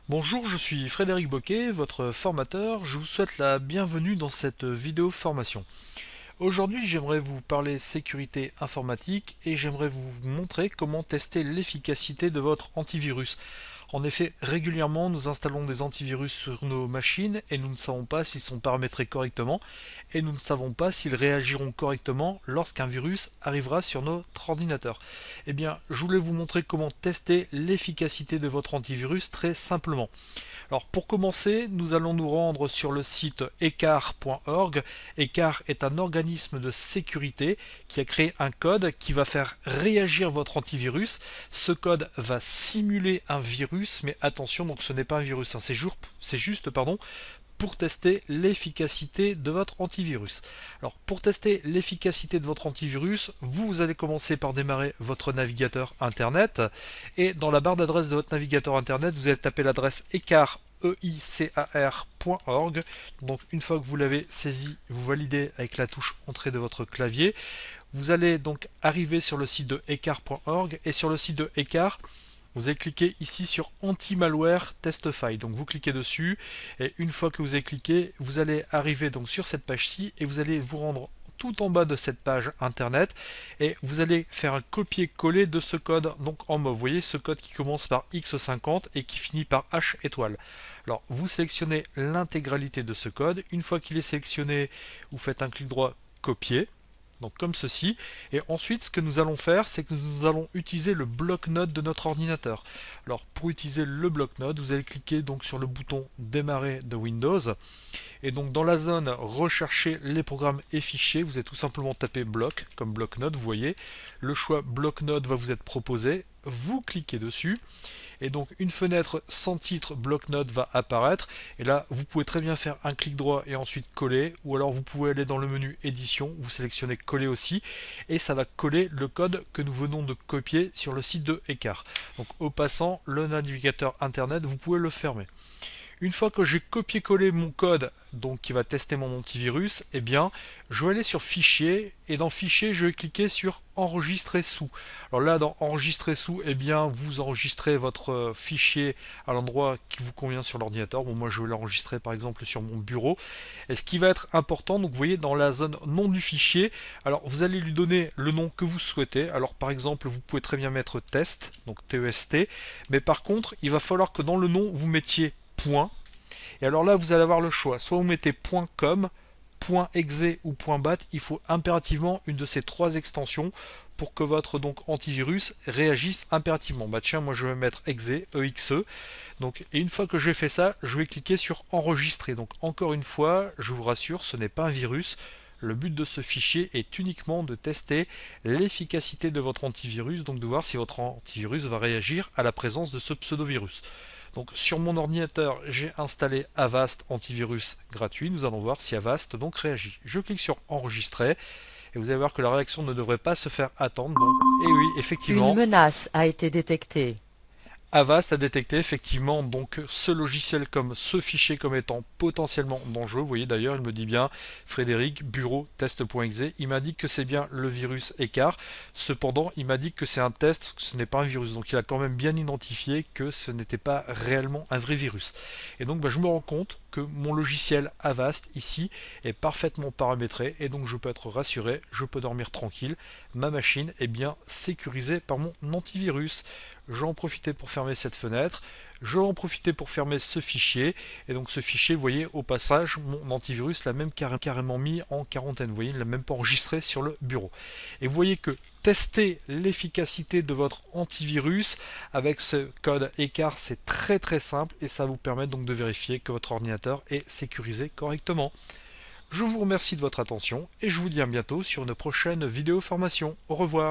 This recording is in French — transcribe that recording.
Bonjour, je suis Frédéric Boquet, votre formateur. Je vous souhaite la bienvenue dans cette vidéo formation. Aujourd'hui, j'aimerais vous parler sécurité informatique et j'aimerais vous montrer comment tester l'efficacité de votre antivirus. En effet, régulièrement, nous installons des antivirus sur nos machines et nous ne savons pas s'ils sont paramétrés correctement et nous ne savons pas s'ils réagiront correctement lorsqu'un virus arrivera sur notre ordinateur. Eh bien, je voulais vous montrer comment tester l'efficacité de votre antivirus très simplement. Alors pour commencer, nous allons nous rendre sur le site ecar.org. Ecar est un organisme de sécurité qui a créé un code qui va faire réagir votre antivirus. Ce code va simuler un virus, mais attention, donc ce n'est pas un virus, hein, c'est juste pour tester l'efficacité de votre antivirus. Alors pour tester l'efficacité de votre antivirus, vous allez commencer par démarrer votre navigateur internet et dans la barre d'adresse de votre navigateur internet, vous allez taper l'adresse ecar.org. Donc une fois que vous l'avez saisi, vous validez avec la touche entrée de votre clavier. Vous allez donc arriver sur le site de ecar.org et sur le site de Ecar, vous allez cliquer ici sur Anti-malware Test File. Donc vous cliquez dessus et une fois que vous avez cliqué, vous allez arriver donc sur cette page-ci et vous allez vous rendre tout en bas de cette page internet et vous allez faire un copier-coller de ce code donc en mauve. Vous voyez ce code qui commence par X50 et qui finit par H étoile. Alors vous sélectionnez l'intégralité de ce code. Une fois qu'il est sélectionné, vous faites un clic droit copier. Donc comme ceci, et ensuite ce que nous allons faire, c'est que nous allons utiliser le bloc-notes de notre ordinateur. Alors pour utiliser le bloc-notes, vous allez cliquer donc sur le bouton démarrer de Windows, et donc dans la zone rechercher les programmes et fichiers, vous allez tout simplement taper bloc, comme bloc-notes, vous voyez, le choix bloc-notes va vous être proposé, vous cliquez dessus, et donc une fenêtre sans titre bloc-notes va apparaître et là vous pouvez très bien faire un clic droit et ensuite coller, ou alors vous pouvez aller dans le menu édition, vous sélectionnez coller aussi et ça va coller le code que nous venons de copier sur le site de Ecar. Donc au passant, le navigateur internet, vous pouvez le fermer. Une fois que j'ai copié-collé mon code donc qui va tester mon antivirus, eh bien je vais aller sur fichier et dans fichier je vais cliquer sur enregistrer sous. Alors là dans enregistrer sous, eh bien vous enregistrez votre fichier à l'endroit qui vous convient sur l'ordinateur. Bon, moi je vais l'enregistrer par exemple sur mon bureau. Et ce qui va être important, donc vous voyez dans la zone nom du fichier, alors vous allez lui donner le nom que vous souhaitez. Alors par exemple vous pouvez très bien mettre test, donc TEST, mais par contre il va falloir que dans le nom vous mettiez point. Et alors là, vous allez avoir le choix. Soit vous mettez .com, .exe ou .bat. Il faut impérativement une de ces trois extensions pour que votre donc antivirus réagisse impérativement. Bah tiens, moi je vais mettre exe, exe. Donc, et une fois que j'ai fait ça, je vais cliquer sur enregistrer. Donc encore une fois, je vous rassure, ce n'est pas un virus. Le but de ce fichier est uniquement de tester l'efficacité de votre antivirus, donc de voir si votre antivirus va réagir à la présence de ce pseudo-virus. Donc sur mon ordinateur, j'ai installé Avast antivirus gratuit. Nous allons voir si Avast donc réagit. Je clique sur enregistrer et vous allez voir que la réaction ne devrait pas se faire attendre. Donc, et oui, Une effectivement, menace a été détectée. Avast a détecté effectivement donc ce logiciel comme ce fichier comme étant potentiellement dangereux. Vous voyez d'ailleurs, il me dit bien Frédéric bureau test.exe. Il m'indique que c'est bien le virus Ecar. Cependant, il m'a dit que c'est un test, que ce n'est pas un virus. Donc il a quand même bien identifié que ce n'était pas réellement un vrai virus. Et donc je me rends compte que mon logiciel Avast ici est parfaitement paramétré et donc je peux être rassuré, je peux dormir tranquille. Ma machine est bien sécurisée par mon antivirus. Je vais en profiter pour fermer cette fenêtre, je vais en profiter pour fermer ce fichier, et donc ce fichier, vous voyez, au passage, mon antivirus l'a même carrément mis en quarantaine, vous voyez, il ne l'a même pas enregistré sur le bureau. Et vous voyez que tester l'efficacité de votre antivirus avec ce code Ecar, c'est très simple, et ça vous permet donc de vérifier que votre ordinateur est sécurisé correctement. Je vous remercie de votre attention, et je vous dis à bientôt sur une prochaine vidéo formation. Au revoir.